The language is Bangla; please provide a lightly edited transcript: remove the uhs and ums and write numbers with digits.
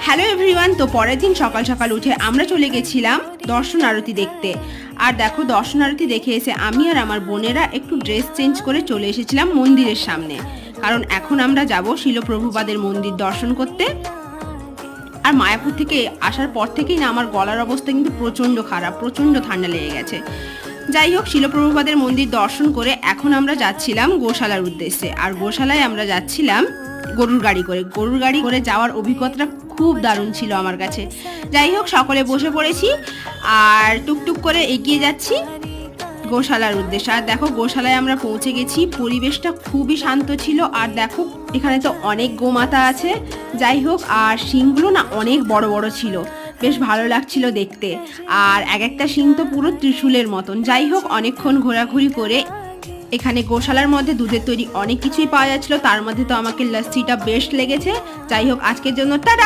হ্যালো এভরিওয়ান, তো পরের দিন সকাল সকাল উঠে আমরা চলে গেছিলাম দর্শন আরতি দেখতে। আর দেখো, দর্শন আরতি দেখে এসে আমি আর আমার বোনেরা একটু ড্রেস চেঞ্জ করে চলে এসেছিলাম মন্দিরের সামনে, কারণ এখন আমরা যাব শিলপ্রভুপাদের মন্দির দর্শন করতে। আর মায়াপুর থেকে আসার পর থেকেই না আমার গলার অবস্থা কিন্তু প্রচণ্ড খারাপ, প্রচণ্ড ঠান্ডা লেগে গেছে। যাই হোক, শিলপ্রভুপাদের মন্দির দর্শন করে এখন আমরা যাচ্ছিলাম গোশালার উদ্দেশ্যে। আর গোশালায় আমরা যাচ্ছিলাম গরুর গাড়ি করে যাওয়ার অভিজ্ঞতাটা খুব দারুণ ছিল আমার কাছে। যাই হোক, সকলে বসে পড়েছি আর টুকটুক করে এগিয়ে যাচ্ছি গোশালার উদ্দেশ্যে। আর দেখো, গোশালায় আমরা পৌঁছে গেছি, পরিবেশটা খুবই শান্ত ছিল। আর দেখো, এখানে তো অনেক গোমাতা আছে। যাই হোক, আর শিংগুলো না অনেক বড় বড় ছিল, বেশ ভালো লাগছিল দেখতে। আর এক একটা শিং তো পুরো ত্রিশূলের মতন। যাই হোক, অনেকক্ষণ ঘোরাঘুরি করে এখানে গোশালার মধ্যে দুধের তৈরি অনেক কিছুই পাওয়া যাচ্ছিল, তার মধ্যে তো আমাকে লস্যিটা বেস্ট লেগেছে। যাই হোক, আজকের জন্য টাটা।